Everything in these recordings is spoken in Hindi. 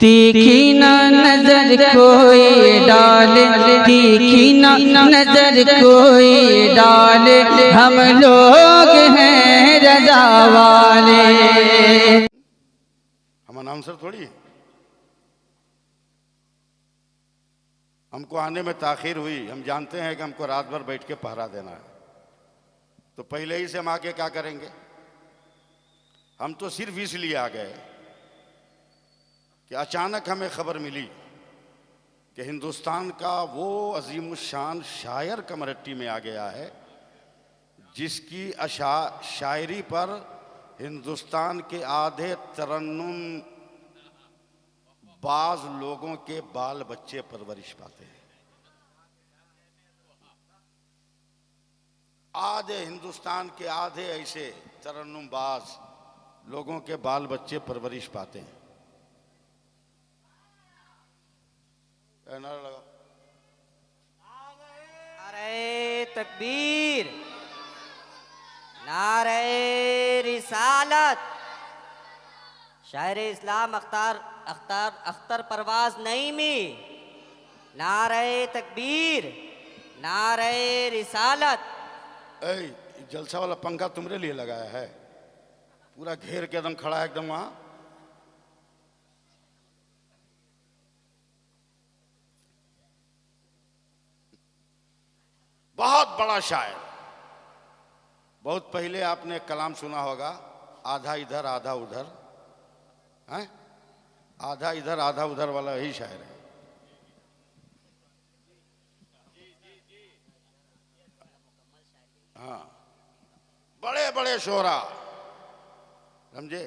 तीखी ना नजर कोई डाले, तीखी ना नजर कोई डाले, हम लोग हैं रजा वाले। हम अनाउंसर थोड़ी, हमको आने में ताखीर हुई, हम जानते हैं कि हमको रात भर बैठ के पहरा देना है, तो पहले ही से हम आके क्या करेंगे। हम तो सिर्फ इसलिए आ गए कि अचानक हमें खबर मिली कि हिंदुस्तान का वो अजीमुशान शायर कमरट्टी में आ गया है जिसकी शायरी पर हिंदुस्तान के आधे तरन्नुम बाज लोगों के बाल बच्चे परवरिश पाते हैं। आधे हिंदुस्तान के आधे ऐसे तरन्नुम बाज लोगों के बाल बच्चे परवरिश पाते हैं। नारा लगाओ। नारे तकबीर, नारे रिसालत। शायर इस्लाम अख्तर परवाज नईमी, नारे तकबीर, नारे रिसालत। जलसा वाला पंखा तुमरे लिए लगाया है, पूरा घेर के एकदम खड़ा है एकदम वहां। बहुत बड़ा शायर, बहुत पहले आपने कलाम सुना होगा, आधा इधर आधा उधर है, आधा इधर आधा उधर वाला यही शायर है। हाँ, बड़े बड़े शोरा, समझे,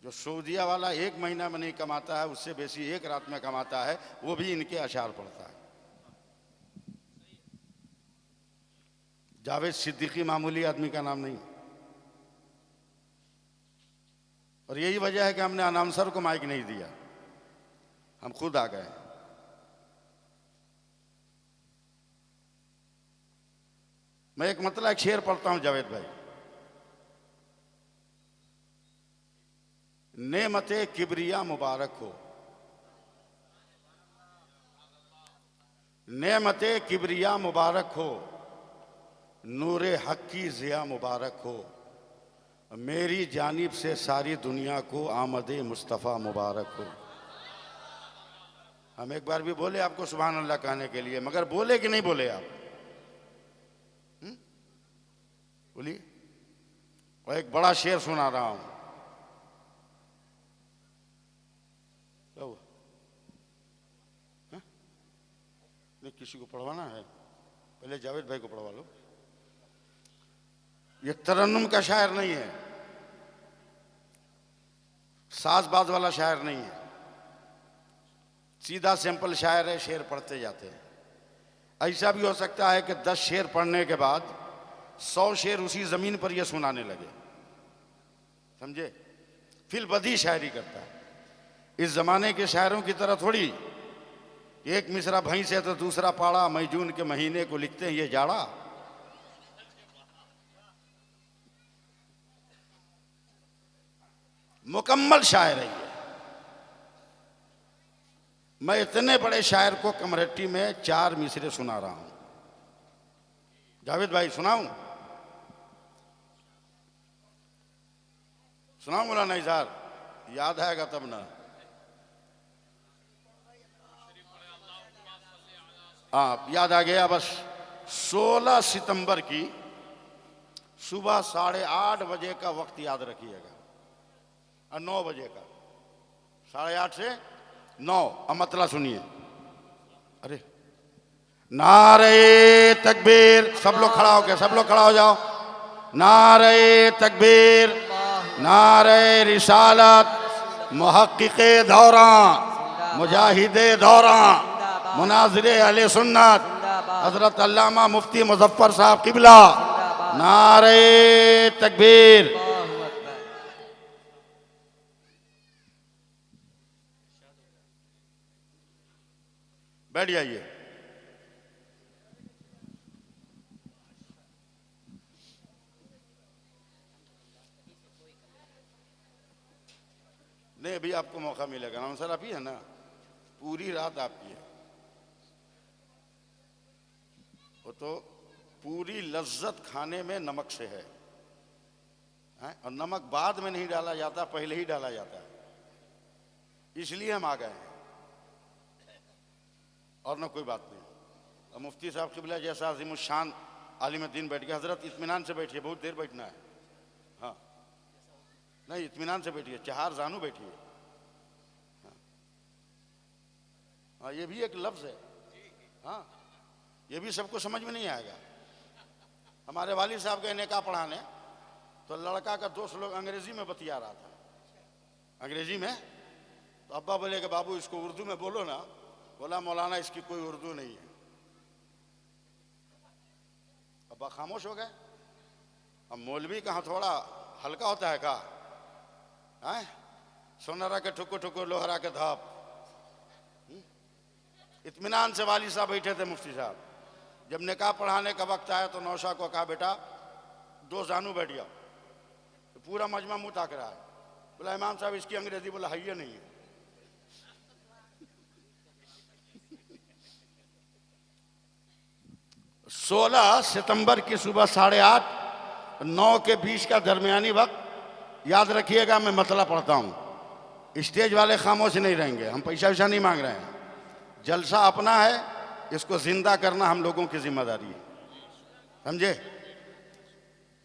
जो सऊदिया वाला एक महीना में नहीं कमाता है उससे बेसी एक रात में कमाता है, वो भी इनके अशार पढ़ता है। जावेद सिद्दीकी मामूली आदमी का नाम नहीं, और यही वजह है कि हमने अनाउंसर को माइक नहीं दिया, हम खुद आ गए। मैं एक मतलब एक शेर पढ़ता हूं जावेद भाई। नेमते किबरिया मुबारक हो, नेमते किबरिया मुबारक हो, नूरे हक की ज़िया मुबारक हो, मेरी जानिब से सारी दुनिया को आमदे मुस्तफ़ा मुबारक हो। हम एक बार भी बोले आपको सुभान अल्लाह कहने के लिए, मगर बोले कि नहीं बोले आप? बोलिए। और एक बड़ा शेर सुना रहा हूं। क्या हुआ? नहीं, किसी को पढ़वाना है, पहले जावेद भाई को पढ़वा लो। ये तरन्नुम का शायर नहीं है, साजबाज वाला शायर नहीं है, सीधा सिंपल शायर है, शेर पढ़ते जाते हैं। ऐसा भी हो सकता है कि 10 शेर पढ़ने के बाद 100 शेर उसी जमीन पर यह सुनाने लगे, समझे, फिर बदी शायरी करता है। इस जमाने के शायरों की तरह थोड़ी एक मिसरा भैंस है तो दूसरा पाड़ा, मई जून के महीने को लिखते हैं ये जाड़ा। मुकम्मल शायर है ये। मैं इतने बड़े शायर को कमरट्टी में 4 मिसरे सुना रहा हूं। जावेद भाई सुनाऊं? सुनाऊं बोला नहीं सर, याद आएगा तब ना। हाँ, याद आ गया बस। 16 सितंबर की सुबह 8:30 बजे का वक्त याद रखिएगा, और 9 बजे का, 8:30 से 9। अब मतलब सुनिए। अरे नारे तकबीर, सब लोग खड़ा हो गए, सब लोग खड़ा हो जाओ। नारे तकबीर, नारे रिसालत, मुहक्किक़े दौरा, मुजाहिदे दौरा, मुनाज़िरे अहले सुन्नत हज़रत अल्लामा मुफ्ती मुज़फ़्फ़र साहब क़िबला। नारे तकबीर। बैठ जाइए। नहीं, अभी अभी आपको मौका मिलेगा। ना सर अभी है ना, पूरी रात आपकी है। वो तो पूरी लज्जत खाने में नमक से है, और नमक बाद में नहीं डाला जाता, पहले ही डाला जाता है, इसलिए हम आ गए हैं, और ना कोई बात नहीं। और मुफ्ती साहब क़िबला जैसा अज़ीमुश्शान आलिम दीन बैठ गए। हजरत इत्मीनान से बैठिए, बहुत देर बैठना है। हाँ नहीं, इत्मीनान से बैठिए, 4 जानू बैठिए। हाँ ये भी एक लफ्ज़ है। हाँ ये भी सबको समझ में नहीं आएगा। हमारे वालिद साहब गए निकाह पढ़ाने, तो लड़का का दोस्त लोग अंग्रेजी में बतिया रहा था, अंग्रेजी में। तो अब्बा बोले कि बाबू इसको उर्दू में बोलो ना। बोला मौलाना इसकी कोई उर्दू नहीं है। अब्बा खामोश हो गए। अब मौलवी का हथौड़ा हल्का होता है का? सोनारा के ठुको ठुको लोहरा के धाप। इत्मीनान से वाली साहब बैठे थे मुफ्ती साहब। जब निकाह पढ़ाने का वक्त आया तो नौशा को कहा बेटा 2 जानू बैठ जाओ। तो पूरा मजमा मुंह ताक रहा है। बोला इमाम साहब इसकी अंग्रेजी, बोला है नहीं है। सोलह सितंबर की सुबह 8:30 9 के बीच का दरमियानी वक्त याद रखिएगा। मैं मतला पढ़ता हूं। स्टेज वाले खामोश नहीं रहेंगे। हम पैसा वैसा नहीं मांग रहे हैं, जलसा अपना है, इसको जिंदा करना हम लोगों की जिम्मेदारी है, समझे।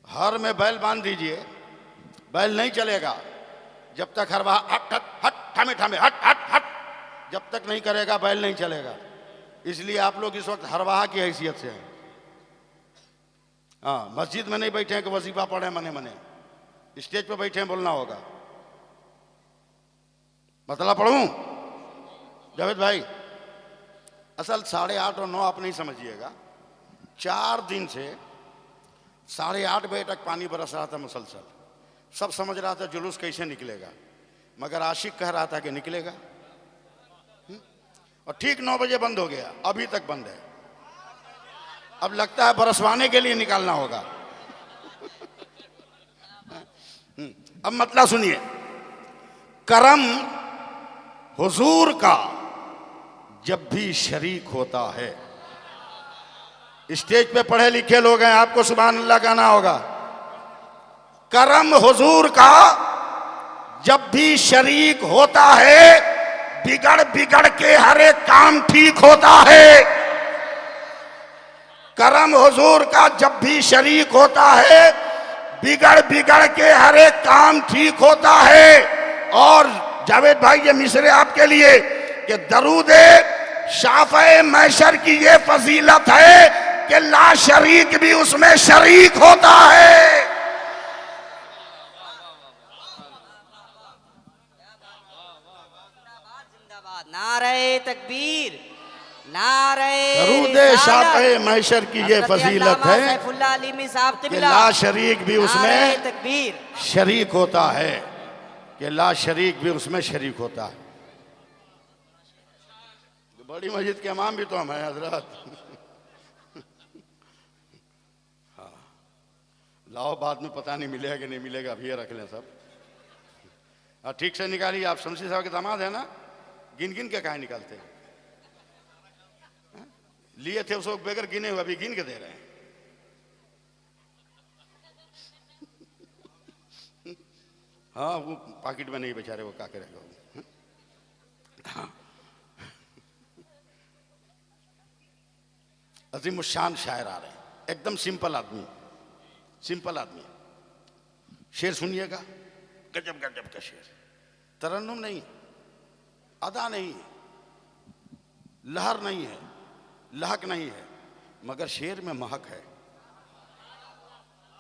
हर में बैल बांध दीजिए, बैल नहीं चलेगा जब तक हर हट हट हट ठामे ठामे हट हट हट जब तक नहीं करेगा बैल नहीं चलेगा। इसलिए आप लोग इस वक्त हरवाहा की हैसियत से हैं। हाँ मस्जिद में नहीं बैठे हैं कि वजीफा पढ़े मने मने, स्टेज पे बैठे हैं, बोलना होगा। मतलब पढ़ूं जावेद भाई? असल 8:30 और 9 आप नहीं समझिएगा। 4 दिन से 8:30 बजे तक पानी बरस रहा था मुसलसल। सब समझ रहा था जुलूस कैसे निकलेगा, मगर आशिक कह रहा था कि निकलेगा। और ठीक 9 बजे बंद हो गया, अभी तक बंद है। अब लगता है बरसवाने के लिए निकालना होगा। अब मतलब सुनिए, करम हुजूर का जब भी शरीक होता है। स्टेज पे पढ़े लिखे लोग हैं, आपको सुभान अल्लाह कहना होगा। करम हुजूर का जब भी शरीक होता है, बिगड़ बिगड़ के हर एक काम ठीक होता है। करम हुजूर का जब भी शरीक होता है, बिगड़ बिगड़ के हर एक काम ठीक होता है। और जावेद भाई ये मिसरे आपके लिए कि दरूदे शाफ़े मैशर की ये फजीलत है कि ला शरीक भी उसमें शरीक होता है। नारे तकबीर, नारे दरूदे शाफ़े मैशर की ये फजीलत है कि ला शरीक भी उसमें तकबीर शरीक होता है, कि ला शरीक भी उसमें शरीक होता है। बड़ी मस्जिद के इमाम भी तो हम हैं हजरत। हाँ लाओ, बाद में पता नहीं मिलेगा कि नहीं मिलेगा, अभी ये रख लें सब। हाँ ठीक से निकालिए। आप शमसी साहब के दामाद है ना, गिन गिन के काहे निकालते हैं? लिए थे उसको बगैर गिने हुए, अभी गिन के दे रहे हैं। हाँ वो पॉकेट में नहीं बेचारे, वो क्या करेगा। हाँ अज़ीमुश्शान शायर आ रहे हैं, एकदम सिंपल आदमी, सिंपल आदमी। शेर सुनिएगा, गजब गजब का शेर। तरन्नुम नहीं, अदा नहीं, लहर नहीं है, लहक नहीं है, मगर शेर में महक है,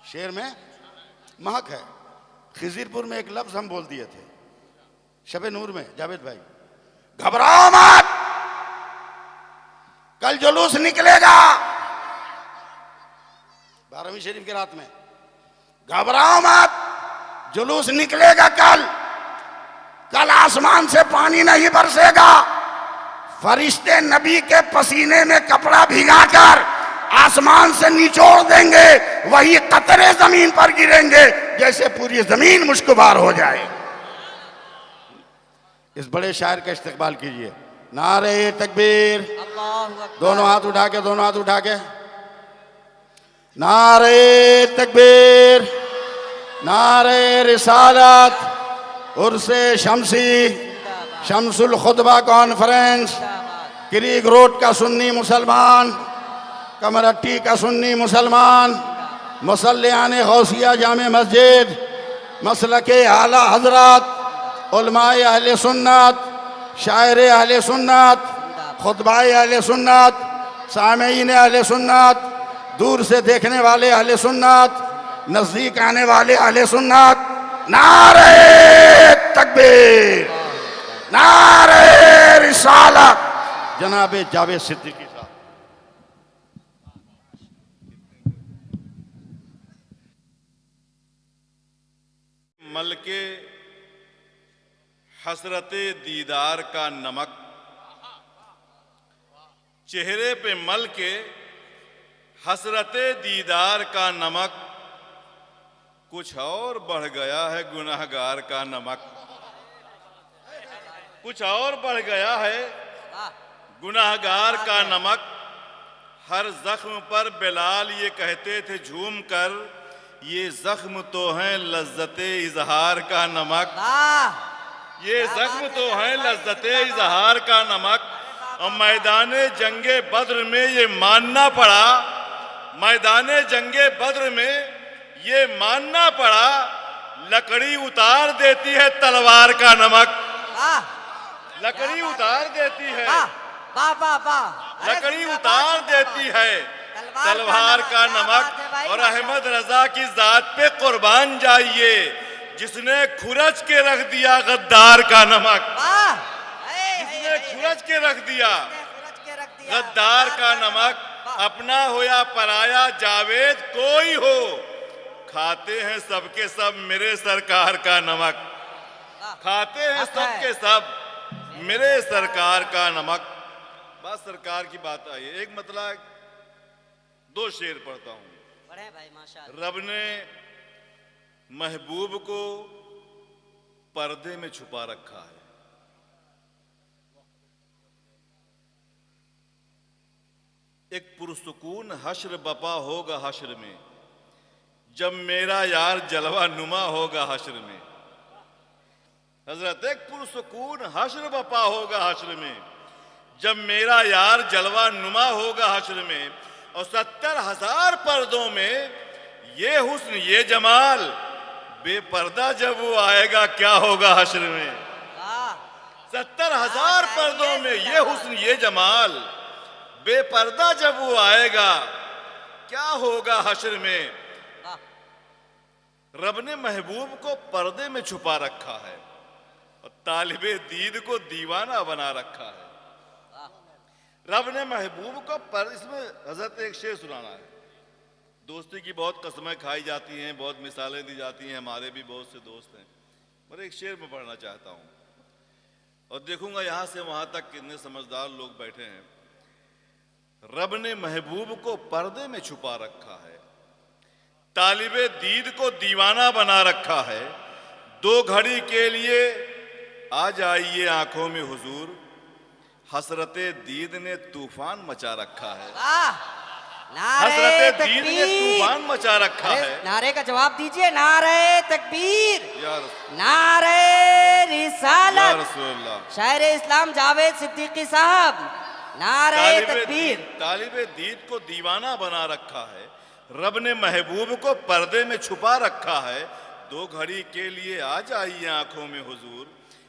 शेर में महक है। खिज़िरपुर में एक लफ्ज हम बोल दिए थे शबे नूर में, जावेद भाई, घबराओ मत, कल जुलूस निकलेगा। 12वीं शरीफ की रात में, घबराओ मत, जुलूस निकलेगा कल। कल आसमान से पानी नहीं बरसेगा, फरिश्ते नबी के पसीने में कपड़ा भिगाकर आसमान से निचोड़ देंगे, वही कतरे जमीन पर गिरेंगे जैसे पूरी जमीन मुश्कबार हो जाए। इस बड़े शायर का इस्तकबाल कीजिए। नारे तकबीर, अल्लाहु अकबर। दोनों हाथ उठा के, दोनों हाथ उठा के। नारे तकबीर, नारे रिसालत, उर्से शमसी, शमसुल खुतबा कॉन्फ्रेंस, क्रीक रोड का सुन्नी मुसलमान, कमरट्टी का सुन्नी मुसलमान, मुसल्लियान गौसिया जामे मस्जिद, मसलके आला हजरत, उलमाए अहले सुन्नत, शायर अहले सुन्नत, खुतबाए अहले सुन्नत, सामीन अहले सुन्नत, दूर से देखने वाले अहले सुन्नत, नजदीक आने वाले अहले सुन्नत। नारे तकबीर, नारे रिसालत। जनाब जावेद सिद्दीकी साहब। मलके हसरते दीदार का नमक, चेहरे पे मल के हसरते दीदार का नमक, कुछ और बढ़ गया है गुनाहगार का नमक, कुछ और बढ़ गया है गुनाहगार का नमक। हर जख्म पर बिलाल ये कहते थे झूम कर, ये जख्म तो है लज्जते इजहार का नमक, ये जख्म तो है लज्जते इजहार का नमक। और मैदाने जंगे बद्र में ये मानना पड़ा, मैदाने जंगे बद्र में ये मानना पड़ा, लकड़ी उतार देती है तलवार का नमक, लकड़ी उतार देती है, लकड़ी उतार देती है तलवार का नमक। और अहमद रजा की जात पे कुर्बान जाइए जिसने खुरच के रख दिया गद्दार का नमक, जिसने खुरच के रख दिया गद्दार का नमक। अपना हो या पराया जावेद कोई हो, खाते हैं सबके सब मेरे सरकार का नमक, खाते हैं सबके सब मेरे सरकार का नमक। बात सरकार की बात आई, एक मतलब दो शेर पढ़ता हूं। पढ़े भाई माशाअल्लाह। रब ने महबूब को पर्दे में छुपा रखा है, एक पुरसुकून हश्र बपा होगा हश्र में, जब मेरा यार जलवा नुमा होगा हश्र में। हजरत एक पुरसुकून हश्र बपा होगा हश्र में, जब मेरा यार जलवा नुमा होगा हश्र में। और 70,000 पर्दों में ये हुस्न ये जमाल, बेपर्दा जब वो आएगा क्या होगा हश्र में। 70,000 पर्दों में ये हुस्न ये जमाल, बेपर्दा जब वो आएगा क्या होगा हश्र में। रब ने महबूब को पर्दे में छुपा रखा है और तालिबे दीद को दीवाना बना रखा है। रब ने महबूब को इसमें हजरत एक शेर सुनाना है। दोस्ती की बहुत कस्में खाई जाती हैं, बहुत मिसालें दी जाती हैं, हमारे भी बहुत से दोस्त हैं, पर एक शेर में पढ़ना चाहता हूं और देखूंगा यहां से वहां तक कितने समझदार लोग बैठे हैं। रब ने महबूब को पर्दे में छुपा रखा है, तालिबे दीद को दीवाना बना रखा है। 2 घड़ी के लिए आ जाइए आंखों में हुजूर, हसरते दीद ने तूफान मचा रखा है, हसरते दीद ने तूफान मचा रखा है। नारे का जवाब दीजिए, नारे तकबीर, या नारे रिसालत, रसूलुल्लाह। शायर इस्लाम जावेद सिद्दीकी साहब, नारे तकबीर। तालिबे दीद को दीवाना बना रखा है, रब ने महबूब को पर्दे में छुपा रखा है। 2 घड़ी के लिए आ जाइए आंखों में हुजूर,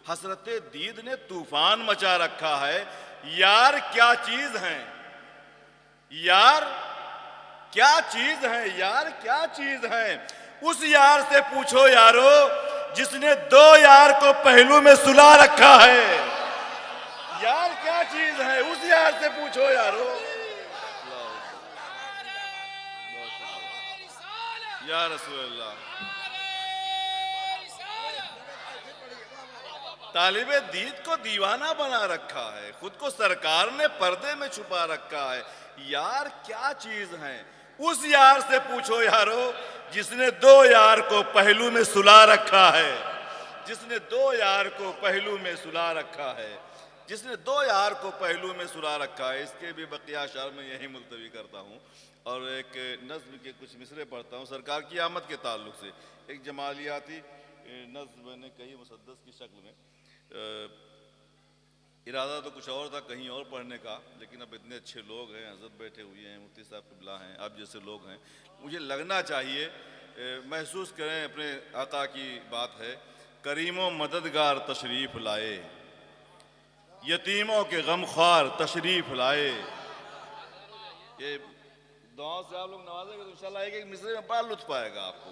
हसरते दीद ने तूफान मचा रखा है। यार क्या चीज है, यार क्या चीज है, यार क्या चीज है। उस यार से पूछो यारो जिसने 2 यार को पहलू में सुला रखा है। यार क्या चीज है, उस यार से पूछो यारो। या रसूलल्लाह। तालिबे दीद को दीवाना बना रखा है, खुद को सरकार ने पर्दे में छुपा रखा है। यार क्या चीज है, उस यार से पूछो यारो जिसने 2 यार को पहलू में सुला रखा है। जिसने दो यार को पहलू में सुला रखा है, जिसने दो यार को पहलू में सुला रखा है। इसके भी बकिया शार में यही मुलतवी करता हूँ और एक नज्म के कुछ मिसरे पढ़ता हूँ सरकार की आमद के ताल्लुक से। एक जमालियाती नज्म मैंने कही मुसद्दस की शक्ल में, इरादा तो कुछ और था कहीं और पढ़ने का, लेकिन अब इतने अच्छे लोग हैं, हज़रत बैठे हुए हैं, मुफ्ती साहब क़िबला हैं, आप जैसे लोग हैं, मुझे लगना चाहिए महसूस करें अपने आका की बात है। करीमों मददगार तशरीफ़ लाए, यतीमों के गमख्वार तशरीफ़ लाए। ये दुआ से आप लोग नवाजेंगे तो इंशाल्लाह एक मिसरे में बड़ा लुत्फ आएगा आपको।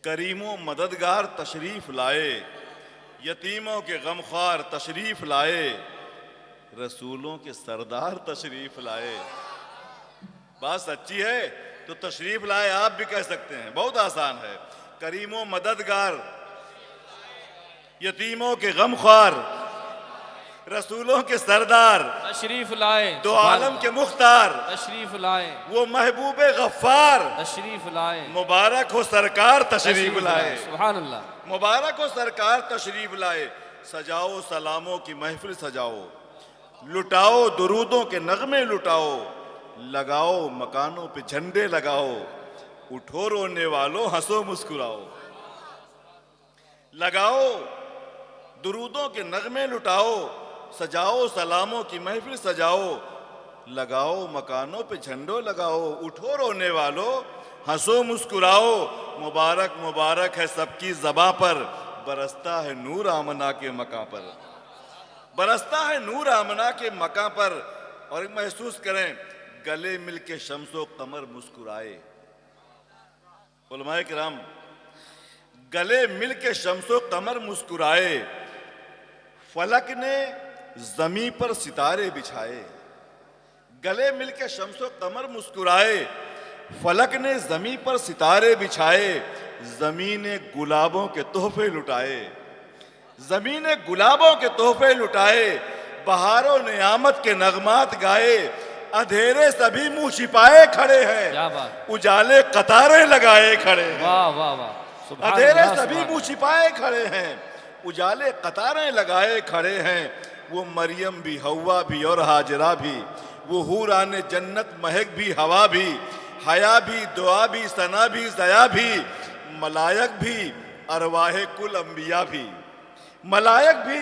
करीमों मददगार तशरीफ़ लाए, यतीमों के गमख्वार तशरीफ़ लाए, रसूलों के सरदार तशरीफ़ लाए। बात सच्ची है तो तशरीफ़ लाए आप भी कह सकते हैं, बहुत आसान है। करीमों मददगार, यतीमों के गमख्वार, रसूलों के सरदार तशरीफ लाए, दो आलम के मुख्तार, तशरीफ लाए, वो महबूबे गफ्फार, तशरीफ लाए, मुबारक हो सरकार तशरीफ लाए। सुभान अल्लाह। मुबारक हो सरकार तशरीफ लाए। सजाओ सलामों की महफिल सजाओ, लुटाओ दुरूदों के नगमे लुटाओ, लगाओ मकानों पे झंडे लगाओ, उठो रोने वालों हंसो मुस्कुराओ। लगाओ दुरूदों के नगमे लुटाओ, सजाओ सलामों की महफिल सजाओ, लगाओ मकानों पे झंडों लगाओ, उठो रोने वालों हंसो मुस्कुराओ। मुबारक मुबारक है सबकी ज़बां पर, बरसता है नूर आमना के मकां पर, बरसता है नूर आमना के मकां पर। और महसूस करें गले मिल के शम्सो कमर मुस्कुराए। उलमाए किराम गले मिल के शम्सो कमर मुस्कुराए, फलक ने जमी पर सितारे बिछाए। गले मिल के शम्सो कमर मुस्कुराए, फलक ने जमी पर सितारे बिछाए, जमीन ने गुलाबों के तोहफे लुटाए, जमीन ने गुलाबों के तोहफे लुटाए, बहारों ने आमद के नगमात गाए, अंधेरे सभी मुंह छिपाए खड़े हैं, क्या बात, उजाले कतारें लगाए खड़े हैं। वाह वाह वाह, सुभान अंधेरे अल्लाह, सभी सुभान मुंह छिपाए खड़े हैं, उजाले कतारें लगाए खड़े हैं। वो मरियम भी, हवा भी और हाजरा भी, वो हूराने जन्नत महक भी, हवा भी, हया भी, दुआ भी, सना भी, ज़या भी, मलायक भी, अरवाहे कुल अंबिया भी, मलायक भी,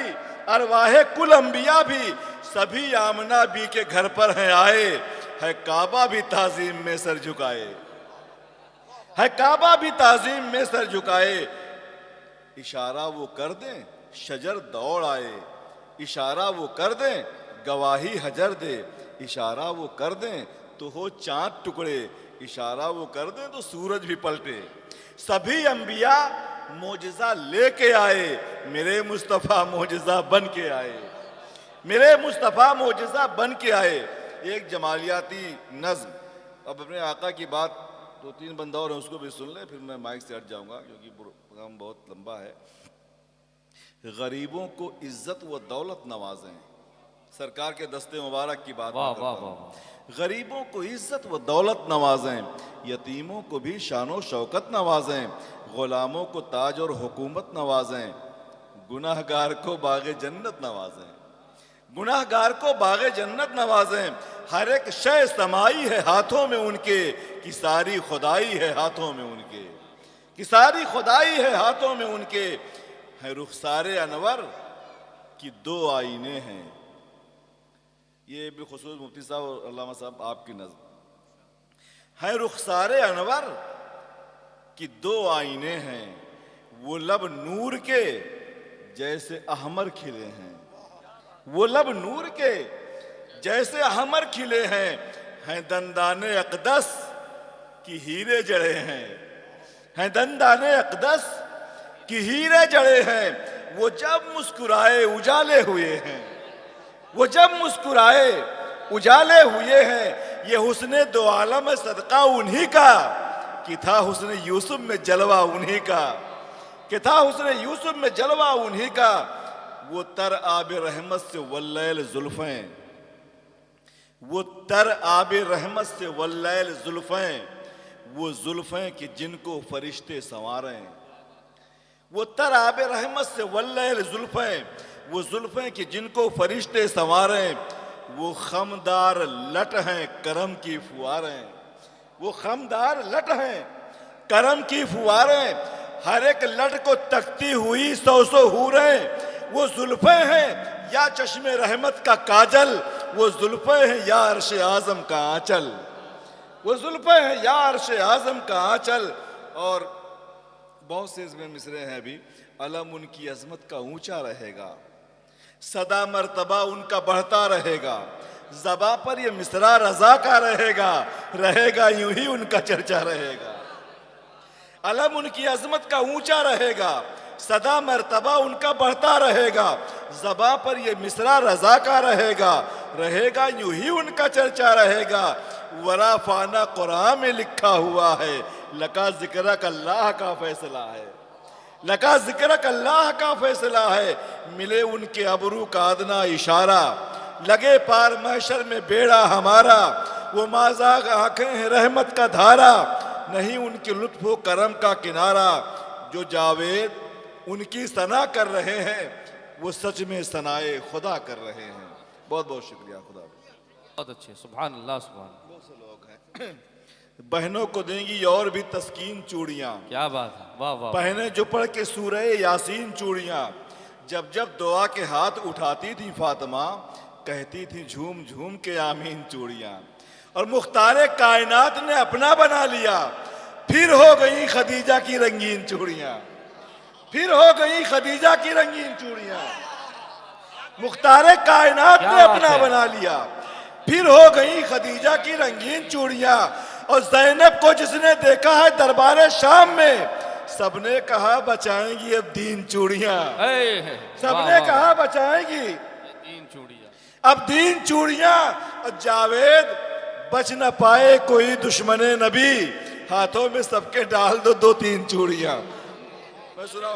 अरवाहे कुल अंबिया भी, सभी आमना भी के घर पर हैं आए। है काबा भी ताजीम में सर झुकाए, है काबा भी ताजीम में सर झुकाए। इशारा वो कर दें शजर दौड़ आए, इशारा वो कर दें गवाही हजर दे, इशारा वो कर दें तो हो चांद टुकड़े, इशारा वो कर दें तो सूरज भी पलटे। सभी अंबिया मोजिज़ा लेके आए, मेरे मुस्तफ़ा मोजिज़ा बन के आए, मेरे मुस्तफ़ा मोजिज़ा बन के आए। एक जमालियाती नज़्म, अब अपने आका की बात दो तीन बंदा और उसको भी सुन ले, फिर मैं माइक से हट जाऊंगा क्योंकि प्रोग्राम बहुत लंबा है। गरीबों को इज्जत व दौलत नवाजें, सरकार के दस्ते मुबारक की बात वाह मैं करता वाह हूं। वाह, गरीबों को इज्जत व दौलत नवाजें, यतीमों को भी शानो शौकत नवाजें, गुलामों को ताज और हुकूमत नवाजें, गुनाहगार को बागे जन्नत नवाजें, गुनाहगार को बागे जन्नत नवाजें। हर एक शय समाई है हाथों में उनके, कि सारी खुदाई है हाथों में उनके, कि सारी खुदाई है हाथों में उनके। है रुखसारे अनवर की दो आईने हैं, ये भी खुसूस मुफ्ती साहब और अल्लामा साहब आपकी नज़र। है रुखसारे अनवर की दो आईने हैं, वो लब नूर के जैसे अहमर खिले हैं, वो लब नूर के जैसे अहमर खिले हैं। हैं दंदाने अक़दस की हीरे जड़े हैं, हैं दंदाने अक़दस की हीरे जड़े हैं। वो जब मुस्कुराए उजाले हुए हैं, वो जब मुस्कुराए उजाले हुए हैं। ये हुस्ने दो आलम सदका उन्हीं का, कि था हुस्ने यूसुफ में जलवा उन्हीं का, कि था हुस्ने यूसुफ में जलवा उन्हीं का। वो तर आब रहमत से वल्लैल जुल्फ़ें, वो तर आब रहमत से वल्लैल जुल्फ़ें, वो जुल्फ़ें कि जिनको फरिश्ते संवारें, वो तर आब रहमत से वल्लैल जुल्फ़ें, वो जुल्फ़ें कि जिनको फरिश्ते संवारें, वो खमदार लट हैं करम की फुआरें, वो खमदार लट हैं करम की फुआरें, हर एक लट को तकती हुई सौ सौ हूरें, वो जुल्फ़ें हैं या चश्मे रहमत का काजल, वो जुल्फ़ें हैं या अर्श आज़म का आंचल, वो जुल्फ़ें हैं या अर्श आज़म का आंचल। और बहुत से इसमें मिसरे हैं भी। अलम उनकी अजमत का ऊंचा रहेगा, सदा मर्तबा उनका बढ़ता रहेगा, ज़बा पर ये मिसरा रज़ा का रहेगा, रहेगा यूं ही उनका चर्चा रहेगा। अलम उनकी अजमत का ऊंचा रहेगा, सदा मर्तबा उनका बढ़ता रहेगा, ज़बा पर ये मिसरा रज़ा का रहेगा, रहेगा यूं ही उनका चर्चा रहेगा। वरा फाना कुरान में लिखा हुआ है, लका जिक्र अल्लाह का फैसला है, लका जिक्र अल्लाह का फैसला है। मिले उनके अबरू का अदना इशारा, लगे पार महशर में बेड़ा हमारा, वो माज़ाग आंखें हैं रहमत का धारा, नहीं उनके लुत्फ़ व करम का किनारा। जो जावेद उनकी सना कर रहे हैं, वो सच में सनाए खुदा कर रहे हैं। बहुत बहुत शुक्रिया। खुदा बहुत अच्छे, सुभान अल्लाह सुभान। बहुत से लोग हैं बहनों को देंगी और भी तस्कीन चूड़ियाँ, क्या बात है, वाह वाह। पहने जो पढ़ के सूरह यासीन चूड़ियाँ, जब जब दुआ के हाथ उठाती थी फातिमा, कहती थी झूम झूम के आमीन चूड़ियाँ। और मुख्तारे कायनात ने अपना बना लिया, फिर हो गई खदीजा की रंगीन चूड़ियाँ, फिर हो गई खदीजा की रंगीन चूड़ियाँ। मुख्तारे कायनात क्या ने बात अपना है। बना लिया, फिर हो गई खदीजा की रंगीन चूड़ियाँ। और ज़ैनब को जिसने देखा है दरबार शाम में, सबने कहा बचाएंगी अब दीन चूड़ियाँ, सबने कहा बचाएंगी तीन चूड़ियाँ, अब दीन चूड़ियाँ। और जावेद बच न पाए कोई दुश्मने नबी, हाथों में सबके डाल दो दो तीन चूड़ियाँ। मैं सुना